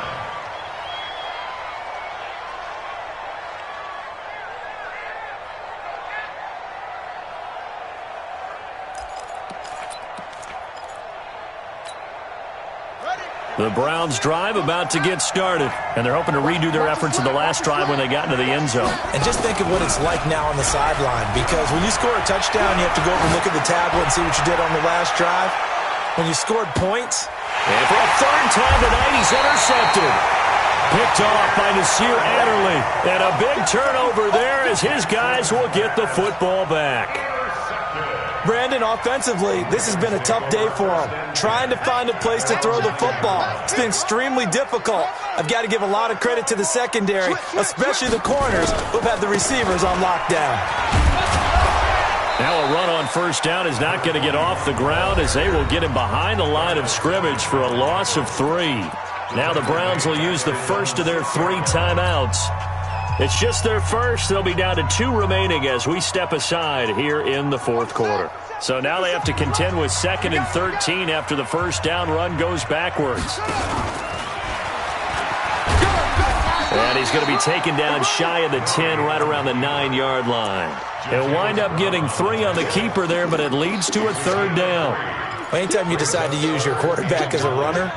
The Browns drive about to get started, and they're hoping to redo their efforts in the last drive when they got into the end zone. And just think of what it's like now on the sideline, because when you score a touchdown, you have to go over and look at the tablet and see what you did on the last drive. When you scored points. And for a 3rd time tonight, he's intercepted. Picked off by Nasir Adderley. And a big turnover there as his guys will get the football back. Brandon, offensively, this has been a tough day for him. Trying to find a place to throw the football. It's been extremely difficult. I've got to give a lot of credit to the secondary, especially the corners who've had the receivers on lockdown. Now a run on 1st down is not going to get off the ground as they will get him behind the line of scrimmage for a loss of 3. Now the Browns will use the first of their 3 timeouts. It's just their first. They'll be down to 2 remaining as we step aside here in the 4th quarter. So now they have to contend with 2nd and 13 after the 1st down run goes backwards. And he's going to be taken down shy of the 10, right around the 9-yard line. He'll wind up getting 3 on the keeper there, but it leads to a 3rd down. Anytime you decide to use your quarterback as a runner,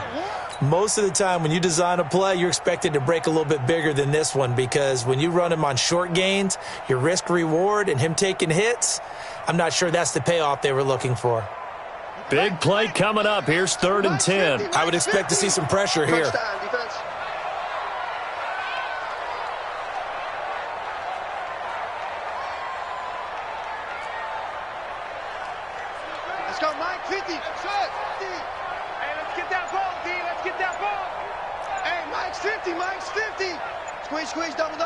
most of the time when you design a play, you're expected to break a little bit bigger than this one, because when you run him on short gains, your risk-reward and him taking hits, I'm not sure that's the payoff they were looking for. Big play coming up. Here's 3rd and 10. I would expect to see some pressure here. Let's go, Mike. 50. Hey, let's get that ball, D. Let's get that ball. Hey, Mike's 50. Mike's 50. Squeeze, double.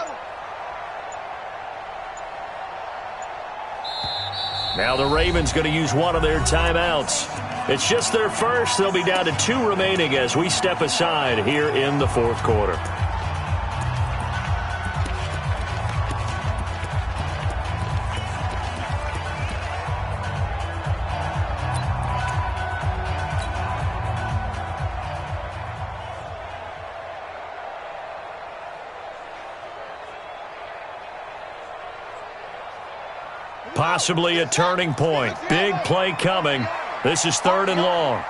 Now the Ravens going to use one of their timeouts. It's just their first. They'll be down to 2 remaining as we step aside here in the 4th quarter. Possibly a turning point. Big play coming. This is 3rd and long.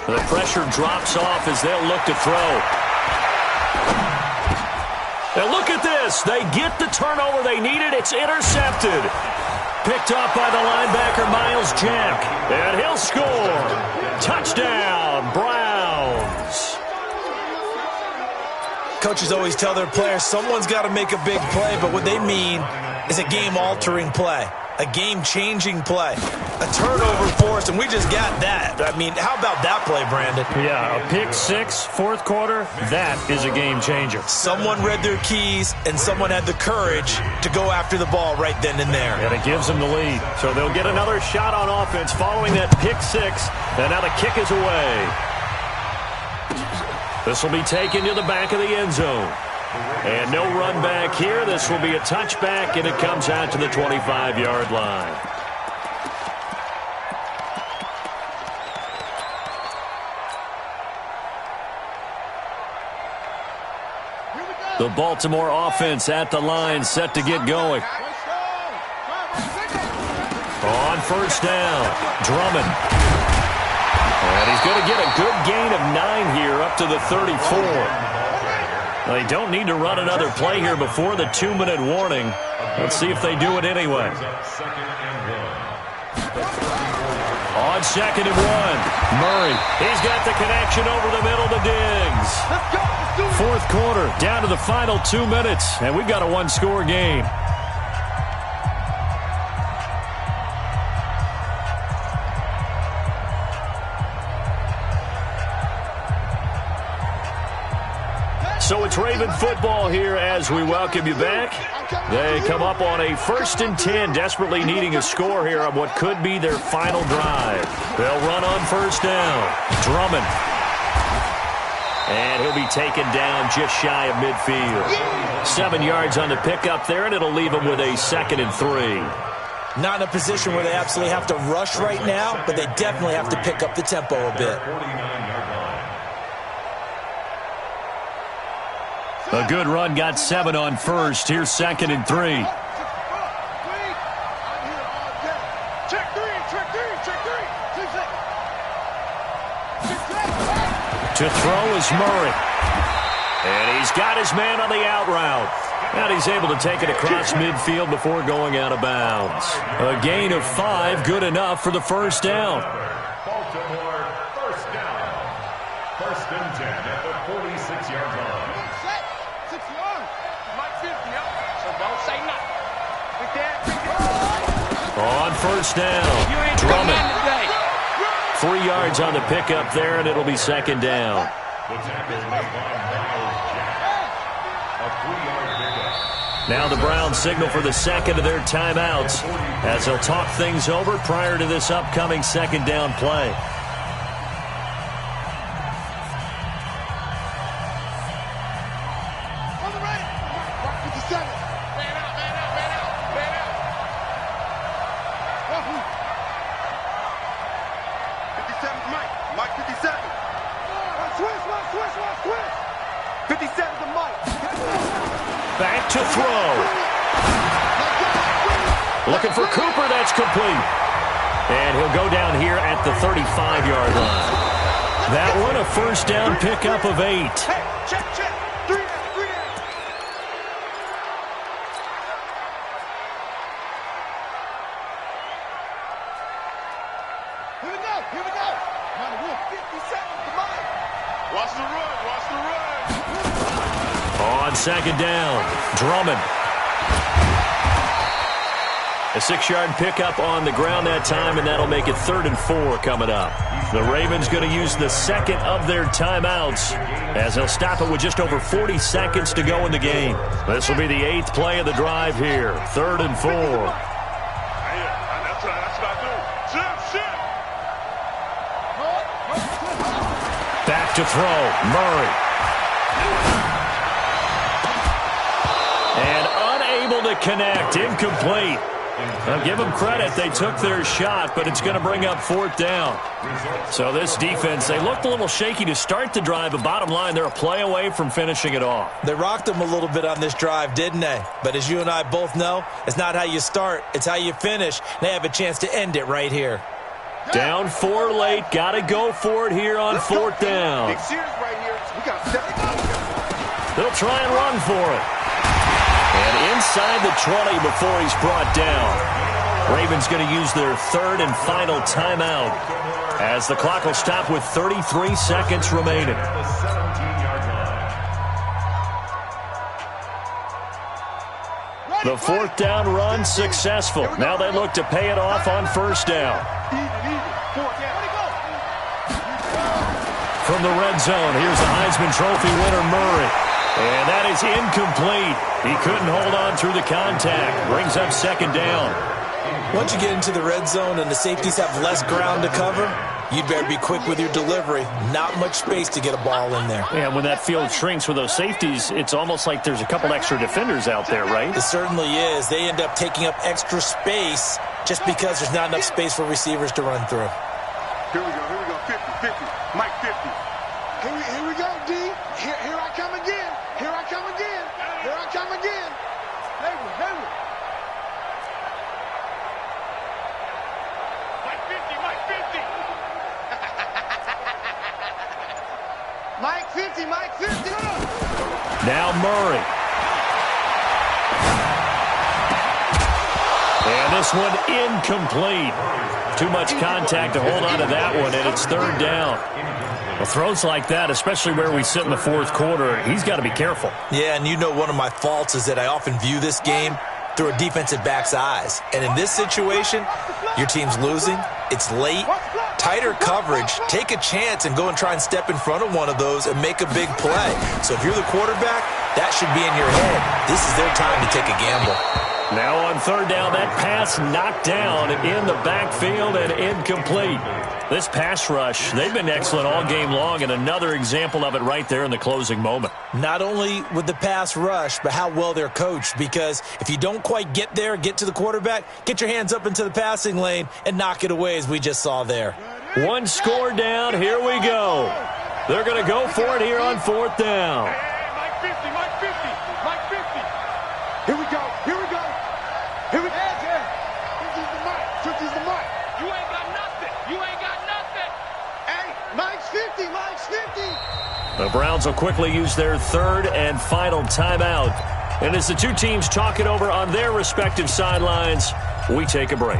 The pressure drops off as they'll look to throw. And look at this. this. They get the turnover they needed. It's intercepted. Picked off by the linebacker, Miles Jack. And he'll score. Touchdown, Browns. Coaches always tell their players someone's got to make a big play, but what they mean is a game-altering play, a game-changing play, a turnover force, and we just got that. I mean, how about that play, Brandon? Yeah, a pick six, fourth quarter, that is a game-changer. Someone read their keys, and someone had the courage to go after the ball right then and there. And it gives them the lead. So they'll get another shot on offense following that pick six, and now the kick is away. This will be taken to the back of the end zone. And no run back here. This will be a touchback, and it comes out to the 25-yard line. The Baltimore offense at the line, set to get going. On first down, Drummond. And he's going to get a good gain of 9 here up to the 34. They don't need to run another play here before the 2-minute warning. Let's see if they do it anyway. On 2nd and 1, Murray. He's got the connection over the middle to Diggs. Fourth quarter, down to the final 2 minutes, and we've got a one-score game. So it's Raven football here as we welcome you back. They come up on a 1st and 10, desperately needing a score here on what could be their final drive. They'll run on first down. Drummond. And he'll be taken down just shy of midfield. 7 yards on the pickup there, and it'll leave him with a 2nd and 3. Not in a position where they absolutely have to rush right now, but they definitely have to pick up the tempo a bit. A good run, got 7 on first. Here's 2nd and 3. To throw is Murray. And he's got his man on the out route. And he's able to take it across midfield before going out of bounds. A gain of 5, good enough for the first down. Baltimore, first down. 1st and 10 at the 46-yard line. On first down, Drummond. 3 yards on the pickup there, and it'll be 2nd down. The tackle made by Miles Jack. A 3-yard pickup. Now the Browns signal for the 2nd of their timeouts as they'll talk things over prior to this upcoming 2nd down play. Back to throw. Looking for Cooper, that's complete. And he'll go down here at the 35-yard line. That one a first down pickup of 8. Check. 3 down. Here we go. Number 57, come on. Watch the run. On 2nd down, Drummond. A 6-yard pickup on the ground that time, and that'll make it 3rd and 4 coming up. The Ravens going to use the 2nd of their timeouts as they'll stop it with just over 40 seconds to go in the game. This will be the 8th play of the drive here, 3rd and 4. That's what I do. Shift. Back to throw, Murray. And unable to connect, incomplete. Now give them credit, they took their shot, but it's going to bring up 4th down. So this defense, they looked a little shaky to start the drive, but bottom line, they're a play away from finishing it off. They rocked them a little bit on this drive, didn't they? But as you and I both know, it's not how you start, it's how you finish. They have a chance to end it right here. Down 4 late, got to go for it here on 4th down. Big series right here. We got 7. They'll try and run for it. And inside the 20 before he's brought down. Ravens going to use their third and final timeout as the clock will stop with 33 seconds remaining. The fourth down run successful. Now they look to pay it off on first down. From the red zone, here's the Heisman Trophy winner, Murray. And that is incomplete. He couldn't hold on through the contact. Brings up second down. Once you get into the red zone and the safeties have less ground to cover, you'd better be quick with your delivery. Not much space to get a ball in there. And when that field shrinks with those safeties, it's almost like there's a couple extra defenders out there, right? It certainly is. They end up taking up extra space just because there's not enough space for receivers to run through. Here we go, 50, Mike 50. Here we go, D. Here I come again. Here I come again. Hayward. Mike 50. Now Murray. And this one incomplete. Too much contact to hold on to that one, and it's third down. Well, throws like that, especially where we sit in the fourth quarter, he's got to be careful. Yeah, and you know one of my faults is that I often view this game through a defensive back's eyes. And in this situation, your team's losing, it's late, tighter coverage, take a chance and go and try and step in front of one of those and make a big play. So if you're the quarterback, that should be in your head. This is their time to take a gamble. Now on third down, that pass knocked down in the backfield and incomplete. This pass rush, they've been excellent all game long, and another example of it right there in the closing moment. Not only with the pass rush, but how well they're coached, because if you don't quite get there, get to the quarterback, get your hands up into the passing lane and knock it away as we just saw there. One score down, here we go. They're going to go for it here on fourth down. Mike 50. Here we go. 50's the mic. You ain't got nothing. Hey, Mike's 50. The Browns will quickly use their third and final timeout. And as the two teams talk it over on their respective sidelines, we take a break.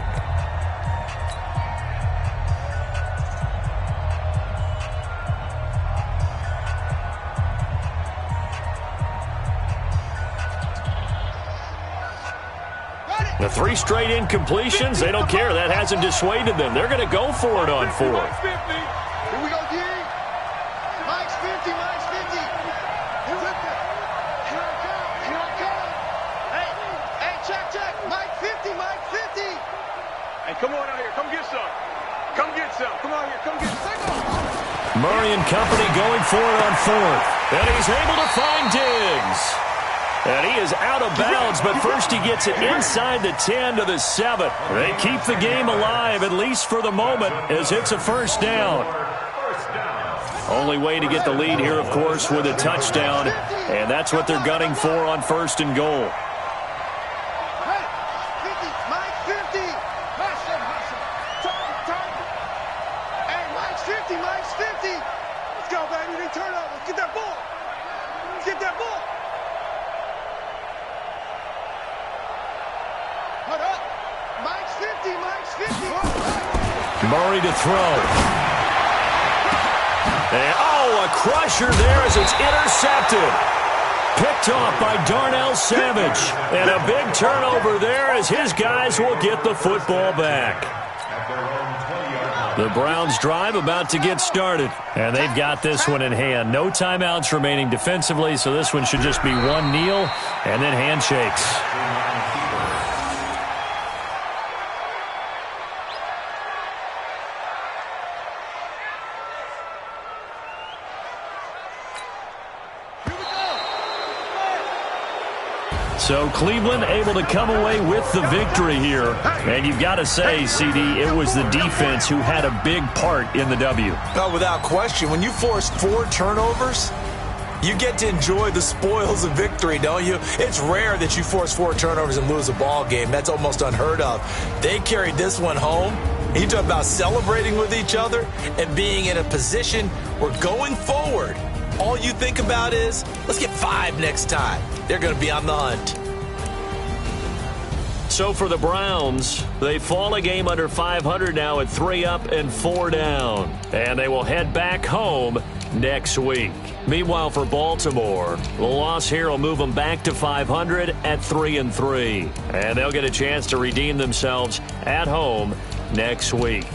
The three straight incompletions, they don't care. That hasn't dissuaded them. They're going to go for it on fourth. Here we go, D. Mike's 50. Here I come. Hey, check. Mike 50. Hey, come on out here. Come get some. Come on here. Come get some. Murray and company going for it on fourth. And he's able to find Diggs. And he is out of bounds, but first he gets it inside the 10 to the 7. They keep the game alive, at least for the moment, as it's a first down. Only way to get the lead here, of course, with a touchdown, and that's what they're gunning for on first and goal. Mike 50. Hey, Mike's 50. Let's go, baby. They turn up. Let's get that ball. Hold up. Mike's 50. Murray to throw. And, a crusher there as it's intercepted. Picked off by Darnell Savage. And a big turnover there as his guys will get the football back. The Browns drive about to get started. And they've got this one in hand. No timeouts remaining defensively, so this one should just be one kneel and then handshakes. So Cleveland able to come away with the victory here. And you've got to say, CD, it was the defense who had a big part in the W. Oh, without question. When you force 4 turnovers, you get to enjoy the spoils of victory, don't you? It's rare that you force 4 turnovers and lose a ball game. That's almost unheard of. They carried this one home. You talk about celebrating with each other and being in a position where going forward, all you think about is, let's get 5 next time. They're going to be on the hunt. So for the Browns, they fall a game under 500 now at 3 up and 4 down. And they will head back home next week. Meanwhile, for Baltimore, the loss here will move them back to 500 at 3-3. And they'll get a chance to redeem themselves at home next week.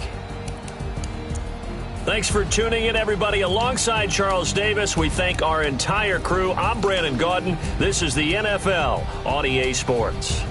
Thanks for tuning in, everybody. Alongside Charles Davis, we thank our entire crew. I'm Brandon Gaudin. This is the NFL on EA Sports.